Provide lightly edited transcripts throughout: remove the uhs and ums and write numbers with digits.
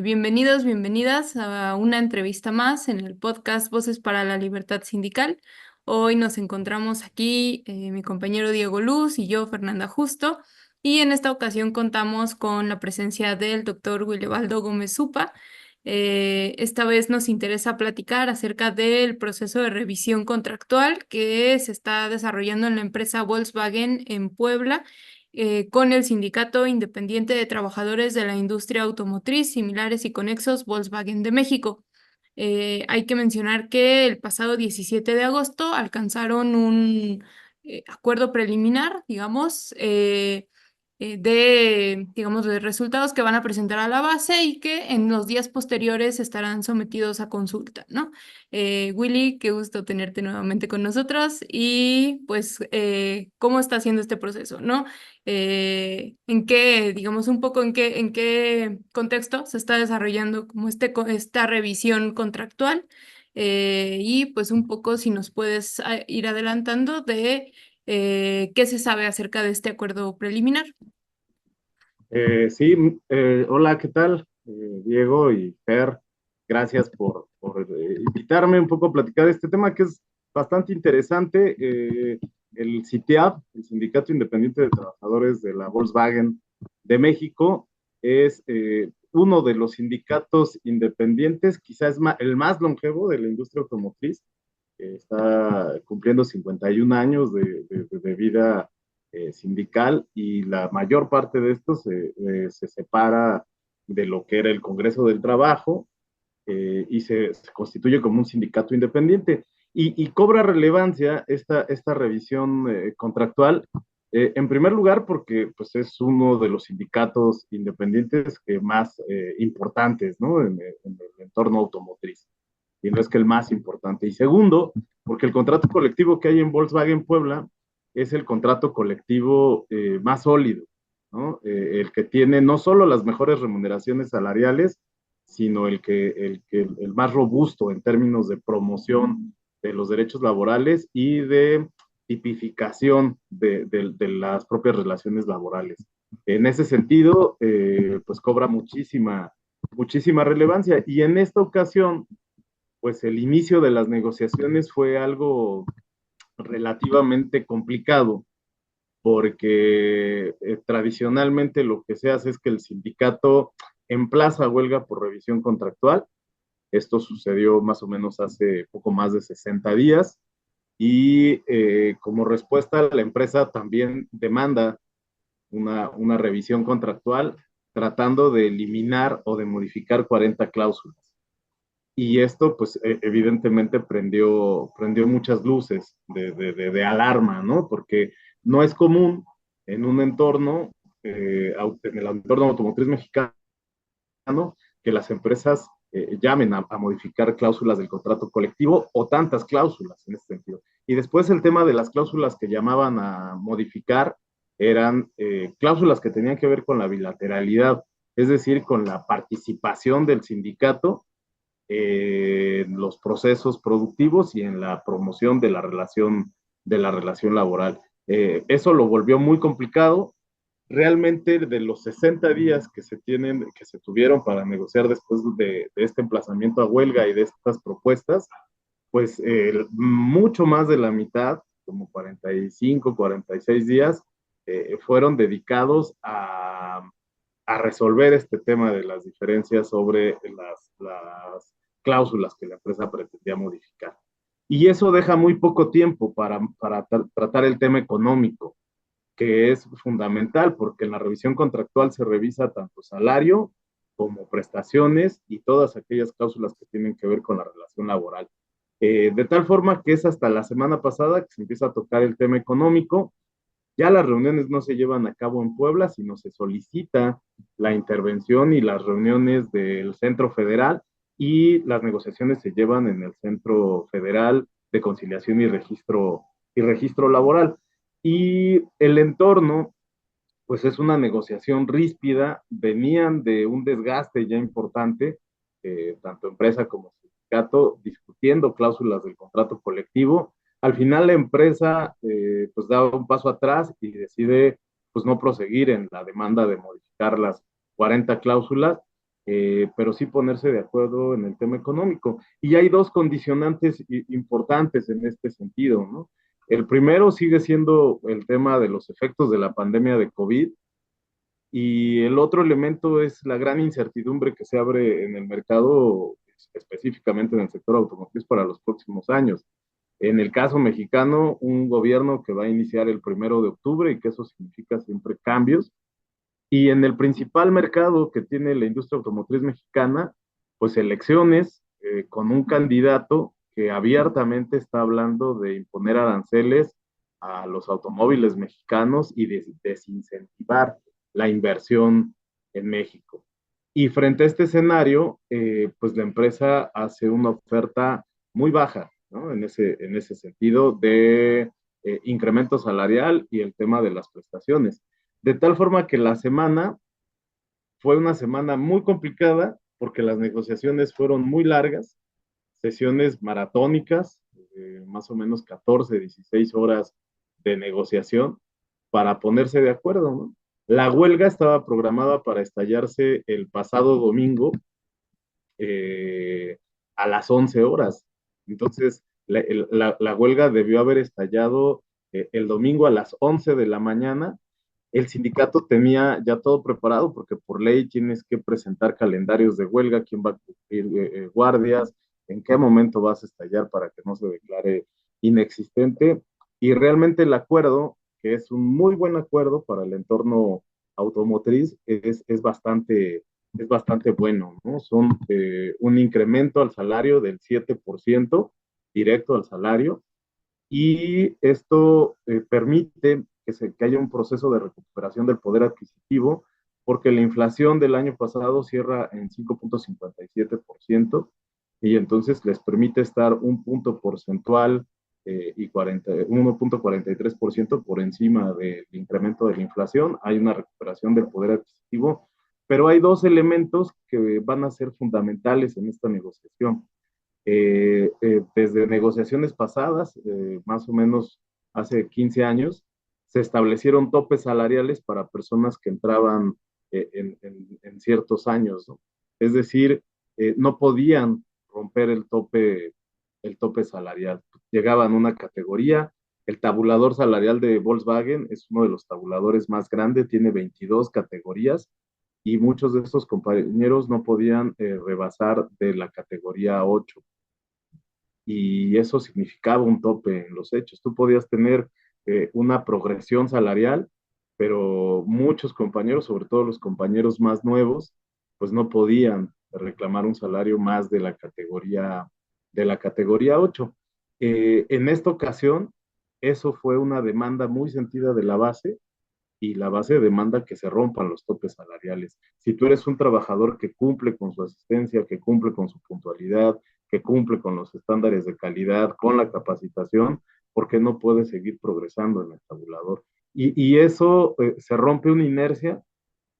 Bienvenidos, bienvenidas a una entrevista más en el podcast Voces para la Libertad Sindical. Hoy nos encontramos aquí mi compañero Diego Luz y yo, Fernanda Justo, y en esta ocasión contamos con la presencia del doctor Willebaldo Gómez Supa. Esta vez nos interesa platicar acerca del proceso de revisión contractual que se está desarrollando en la empresa Volkswagen en Puebla con el Sindicato Independiente de Trabajadores de la Industria Automotriz, similares y conexos Volkswagen de México. Hay que mencionar que el pasado 17 de agosto alcanzaron un acuerdo preliminar, digamos, de resultados que van a presentar a la base y que en los días posteriores estarán sometidos a consulta, ¿no? Willy, qué gusto tenerte nuevamente con nosotros y pues, ¿cómo está haciendo este proceso, ¿no? ¿En qué, digamos, un poco en qué contexto se está desarrollando como esta revisión contractual? Y pues un poco si nos puedes ir adelantando de qué se sabe acerca de este acuerdo preliminar. Sí, hola, ¿qué tal? Diego y Fer, gracias por invitarme un poco a platicar de este tema que es bastante interesante. El CITIAB, el Sindicato Independiente de Trabajadores de la Volkswagen de México, es uno de los sindicatos independientes, quizás el más longevo de la industria automotriz. Está cumpliendo 51 años de vida sindical y la mayor parte de esto se separa de lo que era el Congreso del Trabajo y se constituye como un sindicato independiente. Y cobra relevancia esta revisión contractual, en primer lugar porque pues, es uno de los sindicatos independientes que más importantes, ¿no? En el entorno automotriz, y no es que el más importante. Y segundo, porque el contrato colectivo que hay en Volkswagen Puebla es el contrato colectivo más sólido, ¿no? El que tiene no solo las mejores remuneraciones salariales, sino el más robusto en términos de promoción de los derechos laborales y de tipificación de las propias relaciones laborales. En ese sentido, pues cobra muchísima relevancia. Y en esta ocasión, pues el inicio de las negociaciones fue algo relativamente complicado, porque tradicionalmente lo que se hace es que el sindicato emplaza huelga por revisión contractual. Esto sucedió más o menos hace poco más de 60 días y como respuesta la empresa también demanda una revisión contractual tratando de eliminar o de modificar 40 cláusulas. Y esto, pues, evidentemente prendió muchas luces de alarma, ¿no? Porque no es común en un entorno, en el entorno automotriz mexicano, que las empresas llamen a modificar cláusulas del contrato colectivo o tantas cláusulas en este sentido. Y después el tema de las cláusulas que llamaban a modificar eran cláusulas que tenían que ver con la bilateralidad, es decir, con la participación del sindicato en los procesos productivos y en la promoción de la relación laboral. Eso lo volvió muy complicado. Realmente de los 60 días que se tuvieron para negociar después de este emplazamiento a huelga y de estas propuestas, pues mucho más de la mitad, como 45, 46 días, fueron dedicados a resolver este tema de las diferencias sobre las cláusulas que la empresa pretendía modificar. Y eso deja muy poco tiempo para tratar el tema económico, que es fundamental porque en la revisión contractual se revisa tanto salario como prestaciones y todas aquellas cláusulas que tienen que ver con la relación laboral. De tal forma que es hasta la semana pasada que se empieza a tocar el tema económico. Ya las reuniones no se llevan a cabo en Puebla, sino se solicita la intervención y las reuniones del Centro Federal, y las negociaciones se llevan en el Centro Federal de Conciliación y Registro Laboral. Y el entorno, pues es una negociación ríspida, venían de un desgaste ya importante, tanto empresa como sindicato, discutiendo cláusulas del contrato colectivo. Al final la empresa pues da un paso atrás y decide pues no proseguir en la demanda de modificar las 40 cláusulas, pero sí ponerse de acuerdo en el tema económico. Y hay dos condicionantes importantes en este sentido, ¿no? El primero sigue siendo el tema de los efectos de la pandemia de COVID, y el otro elemento es la gran incertidumbre que se abre en el mercado, específicamente en el sector automotriz para los próximos años. En el caso mexicano, un gobierno que va a iniciar el 1 de octubre y que eso significa siempre cambios. Y en el principal mercado que tiene la industria automotriz mexicana, pues elecciones con un candidato que abiertamente está hablando de imponer aranceles a los automóviles mexicanos y de desincentivar la inversión en México. Y frente a este escenario, pues la empresa hace una oferta muy baja, ¿no? En ese sentido de incremento salarial y el tema de las prestaciones. De tal forma que la semana fue una semana muy complicada porque las negociaciones fueron muy largas, sesiones maratónicas, más o menos 14, 16 horas de negociación para ponerse de acuerdo, ¿no? La huelga estaba programada para estallarse el pasado domingo eh, a las 11 horas. Entonces, la huelga debió haber estallado el domingo a las 11 de la mañana. El sindicato tenía ya todo preparado porque por ley tienes que presentar calendarios de huelga, quién va a cumplir guardias, en qué momento vas a estallar para que no se declare inexistente. Y realmente el acuerdo, que es un muy buen acuerdo para el entorno automotriz, es bastante bueno, ¿no? Son un incremento al salario del 7% directo al salario, y esto permite que haya un proceso de recuperación del poder adquisitivo, porque la inflación del año pasado cierra en 5,57%, y entonces les permite estar un punto porcentual y 1,43% por encima del incremento de la inflación. Hay una recuperación del poder adquisitivo, pero hay dos elementos que van a ser fundamentales en esta negociación. Desde negociaciones pasadas, más o menos hace 15 años, se establecieron topes salariales para personas que entraban en ciertos años, ¿no? Es decir, no podían romper el tope salarial. Llegaban a una categoría. El tabulador salarial de Volkswagen es uno de los tabuladores más grandes, tiene 22 categorías, y muchos de estos compañeros no podían rebasar de la categoría 8, y eso significaba un tope en los hechos. Tú podías tener una progresión salarial, pero muchos compañeros, sobre todo los compañeros más nuevos, pues no podían reclamar un salario más de la categoría 8. En esta ocasión, eso fue una demanda muy sentida de la base, y la base demanda que se rompan los topes salariales. Si tú eres un trabajador que cumple con su asistencia, que cumple con su puntualidad, que cumple con los estándares de calidad, con la capacitación, ¿por qué no puedes seguir progresando en el tabulador? Y eso se rompe una inercia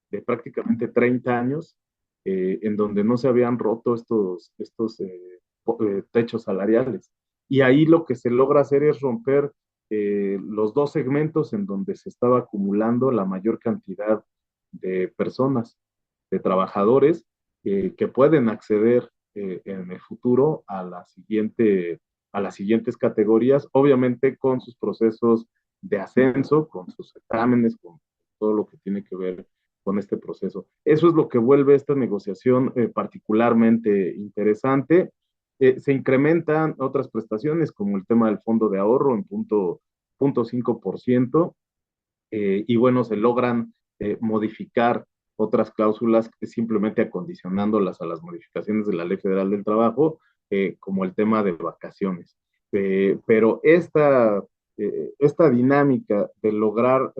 de prácticamente 30 años, en donde no se habían roto estos techos salariales. Y ahí lo que se logra hacer es romper los dos segmentos en donde se estaba acumulando la mayor cantidad de personas, de trabajadores, que pueden acceder en el futuro a las siguientes categorías, obviamente con sus procesos de ascenso, con sus exámenes, con todo lo que tiene que ver con este proceso. Eso es lo que vuelve esta negociación particularmente interesante. Se incrementan otras prestaciones, como el tema del fondo de ahorro en 0,5%, y bueno, se logran modificar otras cláusulas simplemente acondicionándolas a las modificaciones de la Ley Federal del Trabajo, como el tema de vacaciones. Pero esta dinámica de lograr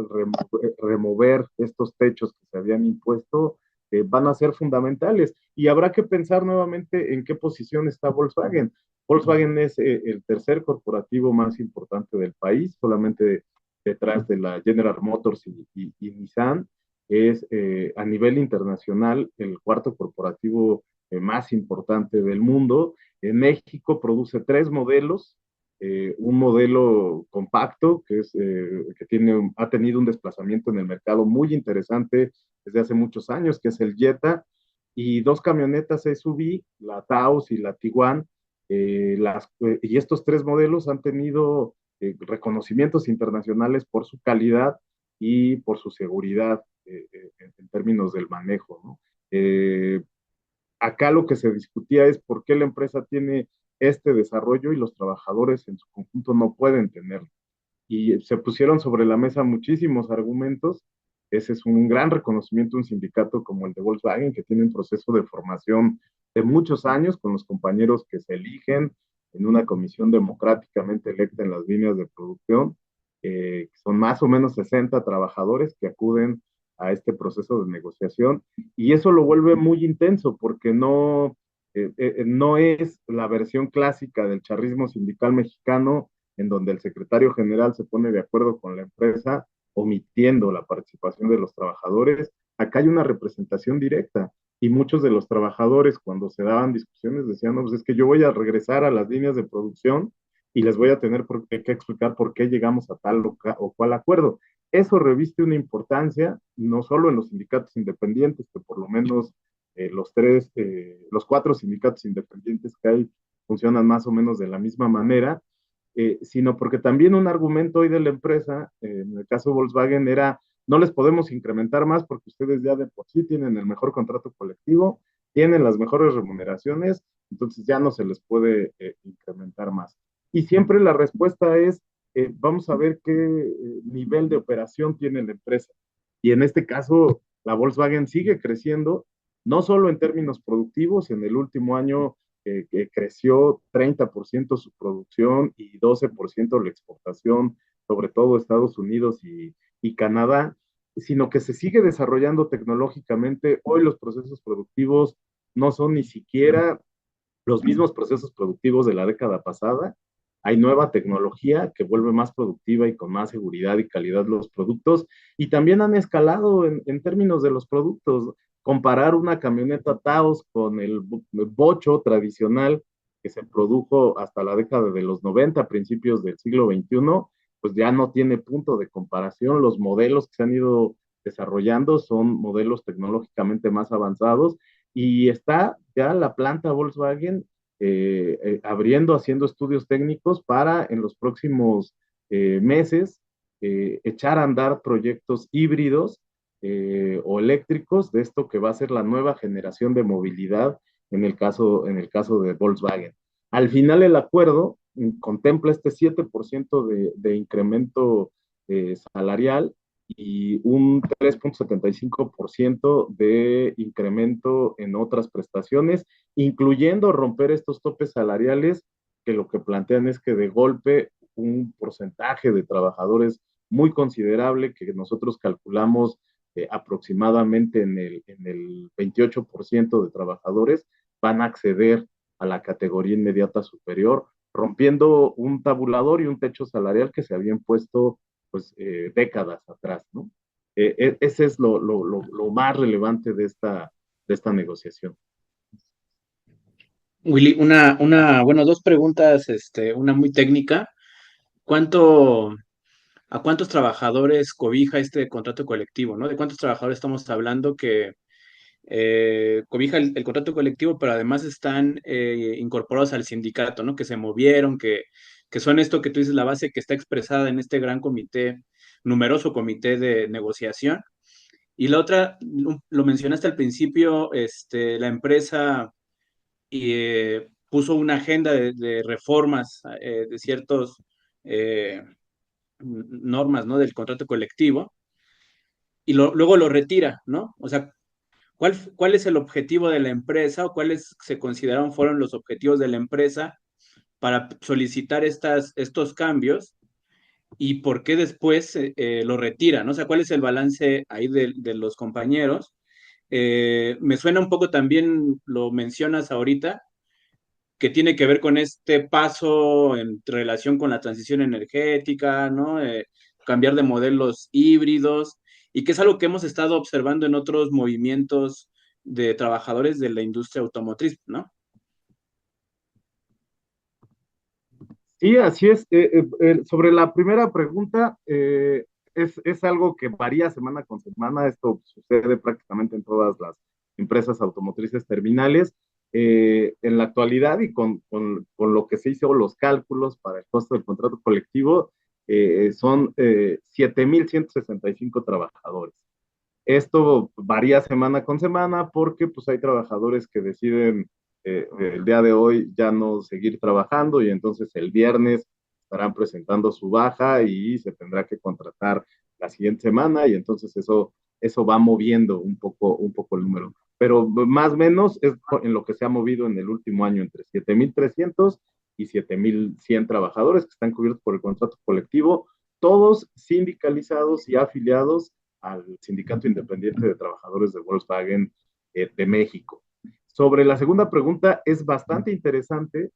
remover estos techos que se habían impuesto van a ser fundamentales, y habrá que pensar nuevamente en qué posición está Volkswagen. Volkswagen es el tercer corporativo más importante del país, solamente detrás de la General Motors y Nissan. Es a nivel internacional el cuarto corporativo más importante del mundo. En México produce tres modelos. Un modelo compacto que ha tenido un desplazamiento en el mercado muy interesante desde hace muchos años, que es el Jetta. y dos camionetas SUV, la Taos y la Tiguan, y estos tres modelos han tenido reconocimientos internacionales por su calidad y por su seguridad en términos del manejo, ¿no? Acá lo que se discutía es por qué la empresa tiene este desarrollo y los trabajadores en su conjunto no pueden tenerlo. Y se pusieron sobre la mesa muchísimos argumentos. Ese es un gran reconocimiento de un sindicato como el de Volkswagen, que tiene un proceso de formación de muchos años con los compañeros que se eligen en una comisión democráticamente electa en las líneas de producción. Son más o menos 60 trabajadores que acuden a este proceso de negociación y eso lo vuelve muy intenso porque no es la versión clásica del charrismo sindical mexicano en donde el secretario general se pone de acuerdo con la empresa, omitiendo la participación de los trabajadores. Acá hay una representación directa y muchos de los trabajadores cuando se daban discusiones decían, no, pues es que yo voy a regresar a las líneas de producción y les voy a tener que explicar por qué llegamos a tal o cual acuerdo. Eso reviste una importancia, no solo en los sindicatos independientes, que por lo menos los cuatro sindicatos independientes que hay funcionan más o menos de la misma manera, sino porque también un argumento hoy de la empresa, en el caso de Volkswagen, era no les podemos incrementar más porque ustedes ya de por sí tienen el mejor contrato colectivo, tienen las mejores remuneraciones, entonces ya no se les puede incrementar más. Y siempre la respuesta es, vamos a ver qué nivel de operación tiene la empresa. Y en este caso, la Volkswagen sigue creciendo, no solo en términos productivos, en el último año que creció 30% su producción y 12% la exportación, sobre todo Estados Unidos y Canadá, sino que se sigue desarrollando tecnológicamente. Hoy los procesos productivos no son ni siquiera los mismos procesos productivos de la década pasada. Hay nueva tecnología que vuelve más productiva y con más seguridad y calidad los productos y también han escalado en términos de los productos. Comparar una camioneta Taos con el bocho tradicional que se produjo hasta la década de los 90, principios del siglo XXI, pues ya no tiene punto de comparación. Los modelos que se han ido desarrollando son modelos tecnológicamente más avanzados y está ya la planta Volkswagen abriendo, haciendo estudios técnicos para en los próximos meses echar a andar proyectos híbridos o eléctricos de esto que va a ser la nueva generación de movilidad en el caso de Volkswagen. Al final el acuerdo contempla este 7% de incremento salarial y un 3.75% de incremento en otras prestaciones, incluyendo romper estos topes salariales que lo que plantean es que de golpe un porcentaje de trabajadores muy considerable que nosotros calculamos aproximadamente en el 28% de trabajadores van a acceder a la categoría inmediata superior, rompiendo un tabulador y un techo salarial que se habían puesto pues décadas atrás, ¿no? Ese es lo más relevante de esta negociación. Willy, bueno, dos preguntas, una muy técnica. ¿Cuánto, a cuántos trabajadores cobija este contrato colectivo, ¿no? ¿De cuántos trabajadores estamos hablando que cobija el contrato colectivo, pero además están incorporados al sindicato, ¿no? Que se movieron, que son esto que tú dices, la base que está expresada en este gran comité, numeroso comité de negociación. Y la otra, lo mencionaste al principio, la empresa puso una agenda de reformas de ciertas normas, ¿no? Del contrato colectivo y luego lo retira, ¿no? O sea, ¿cuál es el objetivo de la empresa o cuáles se consideraron fueron los objetivos de la empresa para solicitar estos cambios y por qué después lo retira, ¿no? O sea, ¿cuál es el balance ahí de los compañeros? Me suena un poco también, lo mencionas ahorita, que tiene que ver con este paso en relación con la transición energética, ¿no? Cambiar de modelos híbridos, y que es algo que hemos estado observando en otros movimientos de trabajadores de la industria automotriz, ¿no? Sí, así es. Sobre la primera pregunta, es algo que varía semana con semana. Esto sucede prácticamente en todas empresas automotrices terminales. En la actualidad y con lo que se hizo los cálculos para el costo del contrato colectivo, son 7,165 trabajadores. Esto varía semana con semana porque pues hay trabajadores que deciden el día de hoy ya no seguir trabajando y entonces el viernes estarán presentando su baja y se tendrá que contratar la siguiente semana y entonces eso va moviendo un poco el número. Pero más o menos es en lo que se ha movido en el último año entre 7,300 y 7,100 trabajadores que están cubiertos por el contrato colectivo, todos sindicalizados y afiliados al Sindicato Independiente de Trabajadores de Volkswagen de México. Sobre la segunda pregunta, es bastante interesante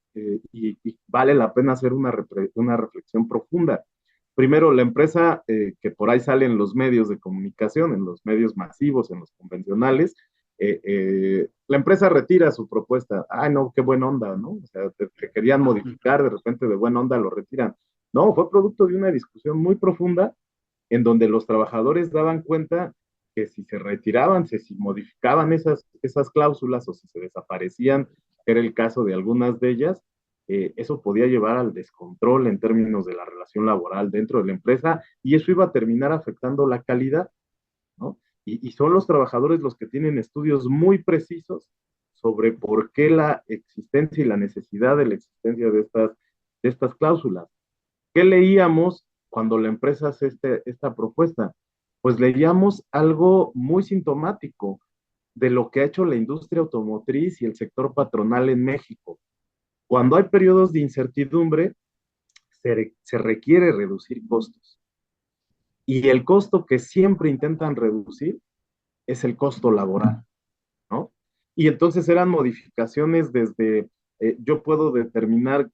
y vale la pena hacer una reflexión profunda. Primero, la empresa que por ahí sale en los medios de comunicación, en los medios masivos, en los convencionales, la empresa retira su propuesta. Ay, no, qué buena onda, ¿no? O sea, te querían modificar, de repente de buena onda lo retiran. No, fue producto de una discusión muy profunda en donde los trabajadores daban cuenta que si se retiraban, si modificaban esas cláusulas o si se desaparecían, que era el caso de algunas de ellas, eso podía llevar al descontrol en términos de la relación laboral dentro de la empresa y eso iba a terminar afectando la calidad, ¿no? Y son los trabajadores los que tienen estudios muy precisos sobre por qué la existencia y la necesidad de la existencia de estas cláusulas. ¿Qué leíamos cuando la empresa hace esta propuesta? Pues leíamos algo muy sintomático de lo que ha hecho la industria automotriz y el sector patronal en México. Cuando hay periodos de incertidumbre, se requiere reducir costos. Y el costo que siempre intentan reducir es el costo laboral, ¿no? Y entonces eran modificaciones desde, yo puedo determinar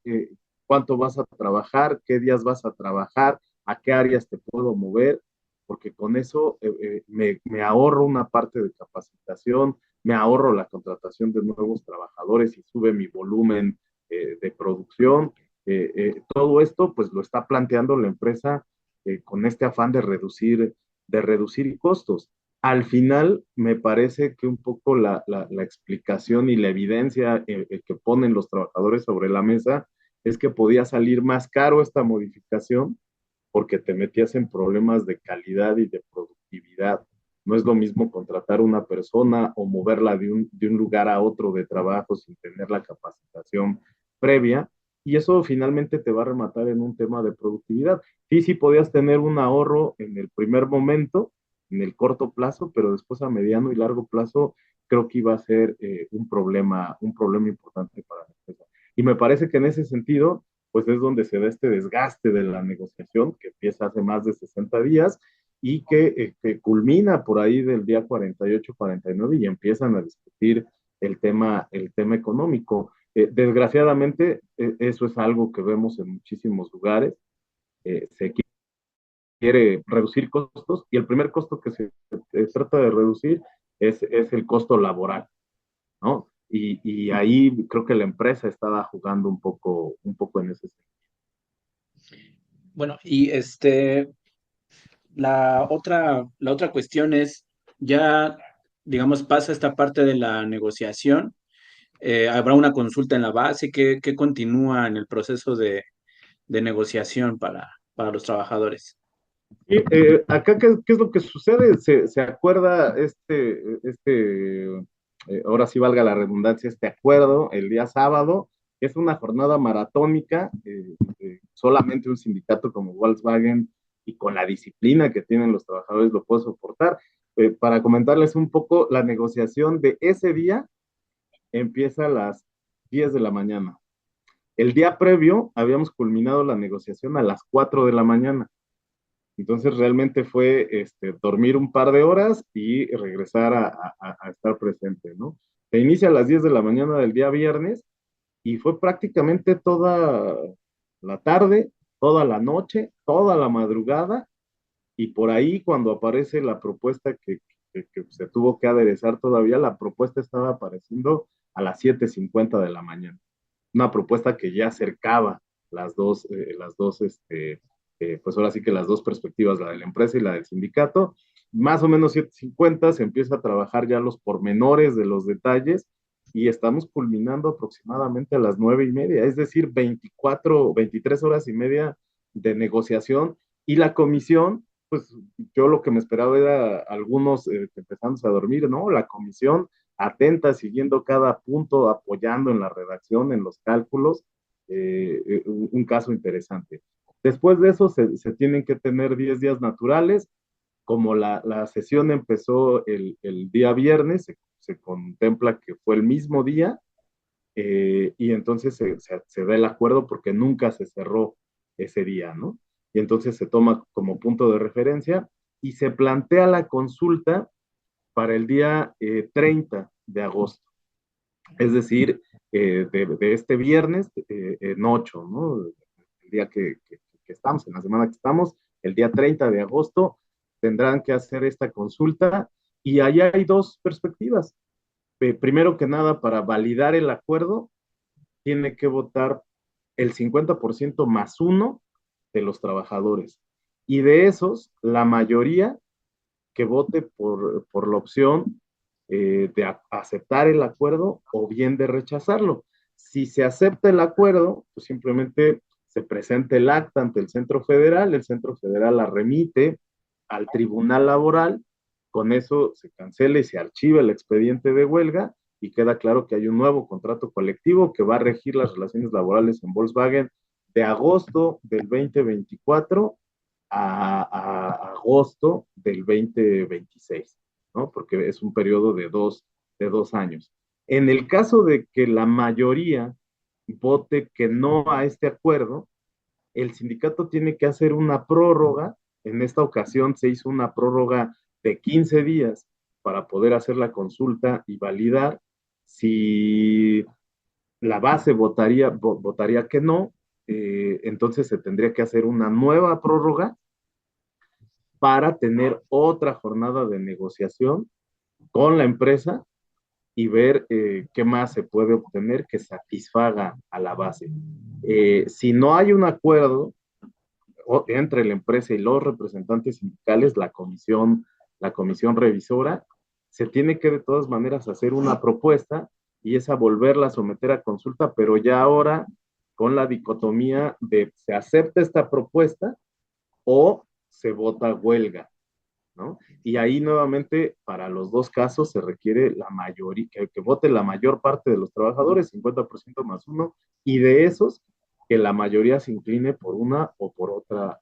cuánto vas a trabajar, qué días vas a trabajar, a qué áreas te puedo mover, porque con eso me ahorro una parte de capacitación, me ahorro la contratación de nuevos trabajadores y sube mi volumen de producción. Todo esto pues lo está planteando la empresa con este afán de reducir costos. Al final, me parece que un poco la explicación y la evidencia que ponen los trabajadores sobre la mesa es que podía salir más caro esta modificación porque te metías en problemas de calidad y de productividad. No es lo mismo contratar una persona o moverla de un lugar a otro de trabajo sin tener la capacitación previa, y eso finalmente te va a rematar en un tema de productividad. Sí, sí podías tener un ahorro en el primer momento, en el corto plazo, pero después a mediano y largo plazo creo que iba a ser un problema importante para la empresa. Y me parece que en ese sentido, pues es donde se da este desgaste de la negociación que empieza hace más de 60 días y que culmina por ahí del día 48, 49 y empiezan a discutir el tema económico. Desgraciadamente, eso es algo que vemos en muchísimos lugares. Se quiere reducir costos y el primer costo que se trata de reducir es el costo laboral, ¿no? Y ahí creo que la empresa estaba jugando un poco en ese sentido. Bueno, y la otra cuestión es, ya, digamos, pasa esta parte de la negociación, habrá una consulta en la base que continúa en el proceso de negociación para los trabajadores. Y acá, ¿qué es lo que sucede? Se acuerda ahora sí valga la redundancia, este acuerdo el día sábado, que es una jornada maratónica, solamente un sindicato como Volkswagen y con la disciplina que tienen los trabajadores lo puede soportar. Para comentarles un poco, la negociación de ese día empieza a las 10 de la mañana. El día previo habíamos culminado la negociación a las 4 de la mañana. Entonces realmente fue dormir un par de horas y regresar a estar presente, ¿no? Se inicia a las 10 de la mañana del día viernes y fue prácticamente toda la tarde, toda la noche, toda la madrugada y por ahí cuando aparece la propuesta que se tuvo que aderezar todavía, la propuesta estaba apareciendo a las 7:50 de la mañana. Una propuesta que ya acercaba las dos pues ahora sí que las dos perspectivas, la de la empresa y la del sindicato, más o menos 7:50 se empieza a trabajar ya los pormenores de los detalles y estamos culminando aproximadamente a las 9:30, es decir, 23 horas y media de negociación y la comisión, pues yo lo que me esperaba era algunos empezándose a dormir, ¿no? La comisión atenta, siguiendo cada punto, apoyando en la redacción, en los cálculos, un caso interesante. Después de eso se tienen que tener 10 días naturales. Como la sesión empezó el día viernes, se contempla que fue el mismo día, y entonces se da el acuerdo porque nunca se cerró ese día, ¿no? Y entonces se toma como punto de referencia y se plantea la consulta para el día 30 de agosto, es decir, de este viernes en 8, ¿no? El día que estamos, en la semana que estamos, el día 30 de agosto, tendrán que hacer esta consulta y ahí hay dos perspectivas. Primero que nada, para validar el acuerdo, tiene que votar el 50% más uno de los trabajadores. Y de esos, la mayoría que vote por la opción de aceptar el acuerdo o bien de rechazarlo. Si se acepta el acuerdo, pues simplemente se presenta el acta ante el Centro Federal la remite al Tribunal Laboral, con eso se cancela y se archiva el expediente de huelga y queda claro que hay un nuevo contrato colectivo que va a regir las relaciones laborales en Volkswagen de agosto del 2024 a agosto del 2026, ¿no? Porque es un periodo de dos años. En el caso de que la mayoría vote que no a este acuerdo, el sindicato tiene que hacer una prórroga. En esta ocasión se hizo una prórroga de 15 días para poder hacer la consulta y validar. Si la base votaría que no, entonces se tendría que hacer una nueva prórroga para tener otra jornada de negociación con la empresa y ver qué más se puede obtener que satisfaga a la base. Si no hay un acuerdo entre la empresa y los representantes sindicales, la comisión revisora, se tiene que de todas maneras hacer una propuesta y esa volverla a someter a consulta, pero ya ahora con la dicotomía de se acepta esta propuesta o se vota huelga, ¿no? Y ahí nuevamente, para los dos casos, se requiere la mayoría, que vote la mayor parte de los trabajadores, 50% más uno, y de esos, que la mayoría se incline por una o por otra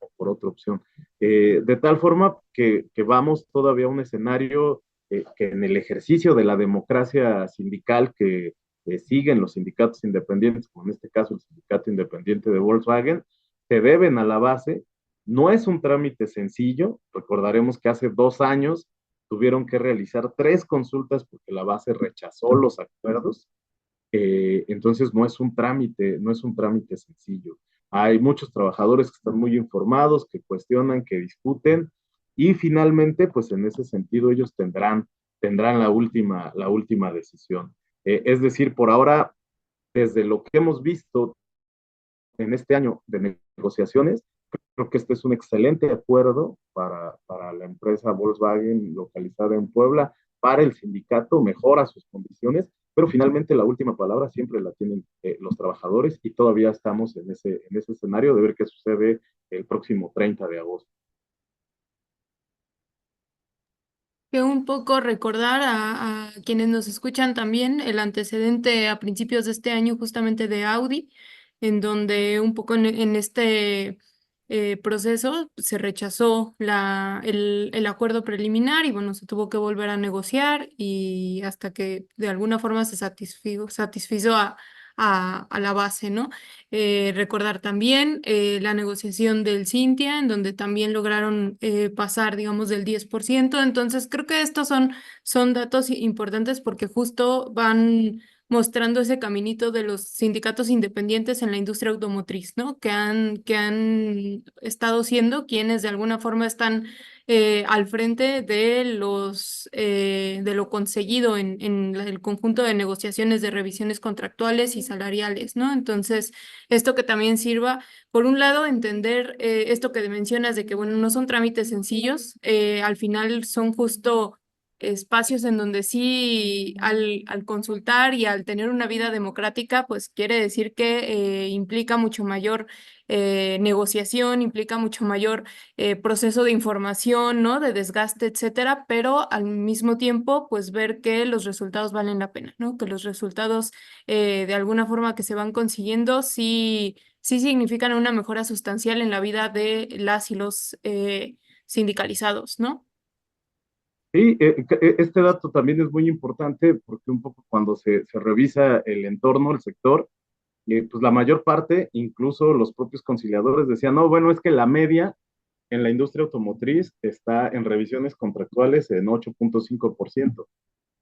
opción. De tal forma que vamos todavía a un escenario que en el ejercicio de la democracia sindical que siguen los sindicatos independientes, como en este caso el sindicato independiente de Volkswagen, se deben a la base. No es un trámite sencillo. Recordaremos que hace 2 años tuvieron que realizar 3 consultas porque la base rechazó los acuerdos. Entonces no es un trámite sencillo. Hay muchos trabajadores que están muy informados, que cuestionan, que discuten y finalmente, pues en ese sentido ellos tendrán la última decisión. Es decir, por ahora, desde lo que hemos visto en este año de negociaciones, creo que este es un excelente acuerdo para la empresa Volkswagen localizada en Puebla, para el sindicato, mejora sus condiciones, pero finalmente la última palabra siempre la tienen los trabajadores y todavía estamos en ese escenario de ver qué sucede el próximo 30 de agosto. Que un poco recordar a quienes nos escuchan también el antecedente a principios de este año justamente de Audi, en donde un poco en este proceso se rechazó el acuerdo preliminar y bueno, se tuvo que volver a negociar y hasta que de alguna forma se satisfizo a la base, ¿no? Recordar también la negociación del Cintia, en donde también lograron pasar, digamos, del 10%. Entonces, creo que estos son datos importantes porque justo van mostrando ese caminito de los sindicatos independientes en la industria automotriz, ¿no? Que han estado siendo quienes de alguna forma están al frente de lo conseguido en el conjunto de negociaciones de revisiones contractuales y salariales, ¿no? Entonces, esto que también sirva, por un lado, entender esto que mencionas de que, bueno, no son trámites sencillos, al final son justo espacios en donde sí, al consultar y al tener una vida democrática, pues quiere decir que implica mucho mayor negociación, implica mucho mayor proceso de información, ¿no? De desgaste, etcétera, pero al mismo tiempo, pues ver que los resultados valen la pena, ¿no? Que los resultados de alguna forma que se van consiguiendo sí significan una mejora sustancial en la vida de las y los sindicalizados, ¿no? Sí, este dato también es muy importante porque un poco cuando se revisa el entorno, el sector, pues la mayor parte, incluso los propios conciliadores decían, no, bueno, es que la media en la industria automotriz está en revisiones contractuales en 8.5%.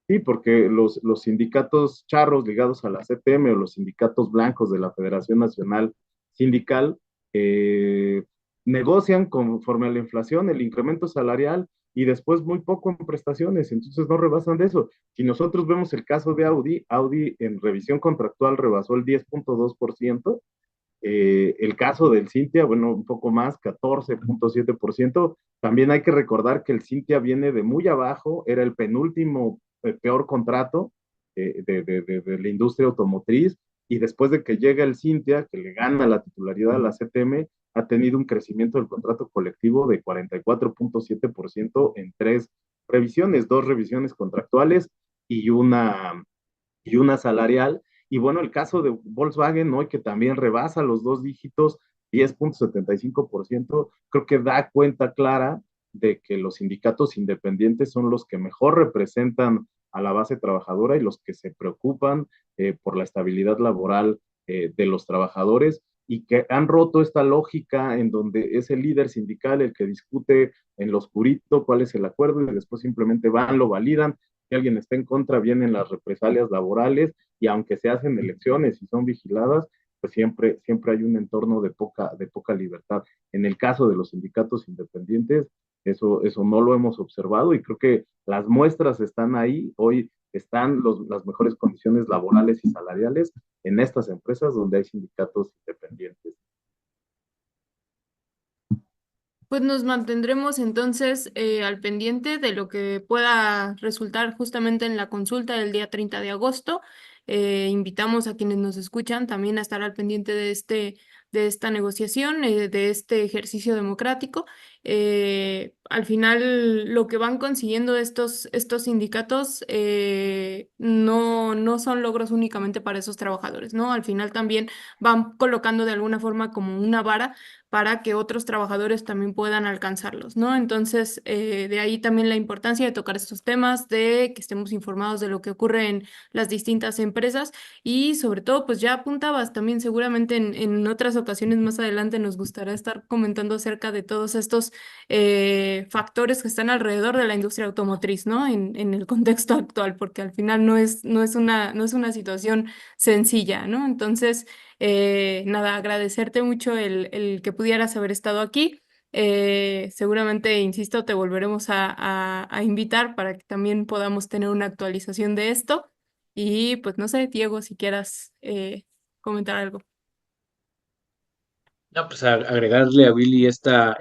Sí, porque los sindicatos charros ligados a la CTM o los sindicatos blancos de la Federación Nacional Sindical eh, negocian conforme a la inflación el incremento salarial y después muy poco en prestaciones, entonces no rebasan de eso. Si nosotros vemos el caso de Audi, Audi en revisión contractual rebasó el 10.2%. El caso del Cintia, bueno, un poco más, 14.7%. También hay que recordar que el Cintia viene de muy abajo, era el penúltimo peor contrato de la industria automotriz, y después de que llega el Cintia, que le gana la titularidad a la CTM, ha tenido un crecimiento del contrato colectivo de 44.7% en tres revisiones, dos revisiones contractuales y una salarial. Y bueno, el caso de Volkswagen hoy, que también rebasa los dos dígitos, 10.75%, creo que da cuenta clara de que los sindicatos independientes son los que mejor representan a la base trabajadora y los que se preocupan por la estabilidad laboral de los trabajadores, y que han roto esta lógica en donde es el líder sindical el que discute en lo oscurito cuál es el acuerdo y después simplemente van, lo validan. Si alguien está en contra, vienen las represalias laborales, y aunque se hacen elecciones y son vigiladas, pues siempre hay un entorno de poca libertad. En el caso de los sindicatos independientes, eso no lo hemos observado, y creo que las muestras están ahí. Hoy están las mejores condiciones laborales y salariales en estas empresas donde hay sindicatos independientes. Pues nos mantendremos entonces al pendiente de lo que pueda resultar justamente en la consulta del día 30 de agosto. Invitamos a quienes nos escuchan también a estar al pendiente de esta negociación, de este ejercicio democrático. Al final, lo que van consiguiendo estos sindicatos no son logros únicamente para esos trabajadores, ¿no? Al final también van colocando de alguna forma como una vara para que otros trabajadores también puedan alcanzarlos, ¿no? Entonces, de ahí también la importancia de tocar estos temas, de que estemos informados de lo que ocurre en las distintas empresas y sobre todo, pues ya apuntabas también seguramente en otras ocasiones más adelante nos gustará estar comentando acerca de todos estos factores que están alrededor de la industria automotriz, ¿no? En el contexto actual, porque al final no es una situación sencilla, ¿no? Entonces, nada, agradecerte mucho el que pudieras haber estado aquí. Seguramente, insisto, te volveremos a invitar para que también podamos tener una actualización de esto. Y pues no sé, Diego, si quieras comentar algo. No, pues agregarle a Willy esta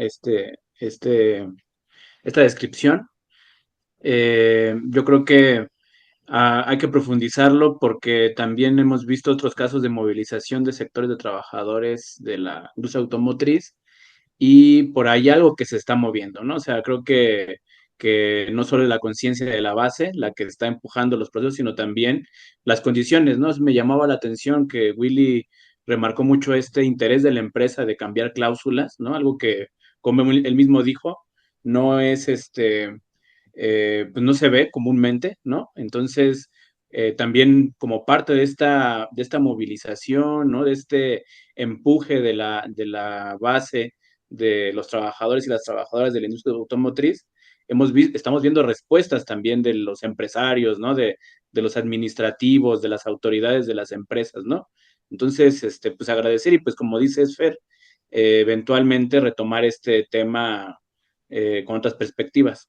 descripción. Yo creo que hay que profundizarlo porque también hemos visto otros casos de movilización de sectores de trabajadores de la industria automotriz y por ahí algo que se está moviendo, ¿no? O sea, creo que no solo es la conciencia de la base la que está empujando los procesos, sino también las condiciones, ¿no? Me llamaba la atención que Willy remarcó mucho este interés de la empresa de cambiar cláusulas, ¿no? Algo que, como él mismo dijo, no es pues no se ve comúnmente, ¿no? Entonces, también como parte de esta movilización, ¿no? De este empuje de la base de los trabajadores y las trabajadoras de la industria automotriz, estamos viendo respuestas también de los empresarios, ¿no? De los administrativos, de las autoridades de las empresas, ¿no? Entonces, pues agradecer y pues como dices, Fer, eventualmente retomar este tema con otras perspectivas.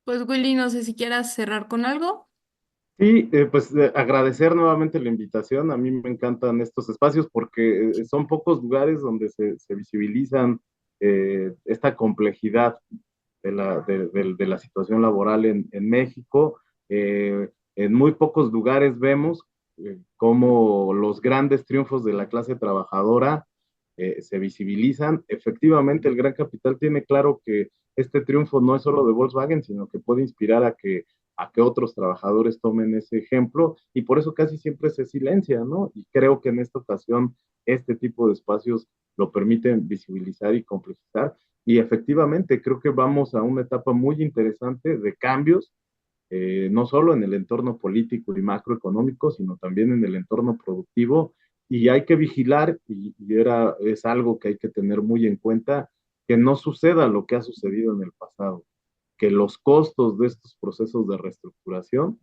Pues Willy, no sé si quieras cerrar con algo. Sí, pues agradecer nuevamente la invitación. A mí me encantan estos espacios porque son pocos lugares donde se visibilizan esta complejidad de la situación laboral en México. En muy pocos lugares vemos cómo los grandes triunfos de la clase trabajadora se visibilizan. Efectivamente, el gran capital tiene claro que este triunfo no es solo de Volkswagen, sino que puede inspirar a que otros trabajadores tomen ese ejemplo y por eso casi siempre se silencia, ¿no? Y creo que en esta ocasión este tipo de espacios lo permiten visibilizar y complejizar. Y efectivamente, creo que vamos a una etapa muy interesante de cambios, no solo en el entorno político y macroeconómico, sino también en el entorno productivo. Y hay que vigilar, es algo que hay que tener muy en cuenta, que no suceda lo que ha sucedido en el pasado, que los costos de estos procesos de reestructuración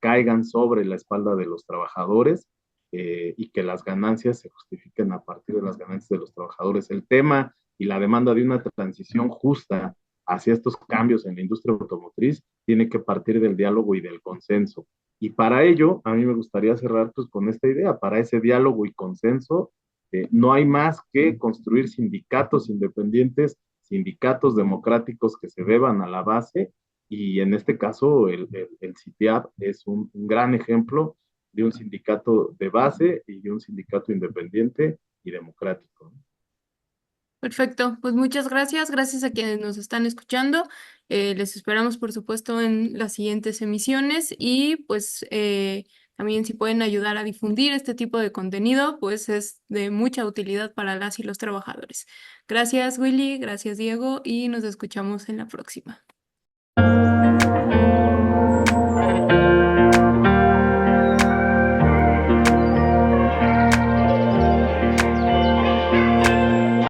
caigan sobre la espalda de los trabajadores y que las ganancias se justifiquen a partir de las ganancias de los trabajadores. El tema y la demanda de una transición justa hacia estos cambios en la industria automotriz tiene que partir del diálogo y del consenso. Y para ello, a mí me gustaría cerrar pues, con esta idea, para ese diálogo y consenso, no hay más que construir sindicatos independientes, sindicatos democráticos que se deban a la base, y en este caso el CITIAB es un gran ejemplo de un sindicato de base y de un sindicato independiente y democrático. Perfecto, pues muchas gracias, gracias a quienes nos están escuchando. Les esperamos, por supuesto, en las siguientes emisiones y pues también si pueden ayudar a difundir este tipo de contenido, pues es de mucha utilidad para las y los trabajadores. Gracias, Willy, gracias, Diego, y nos escuchamos en la próxima.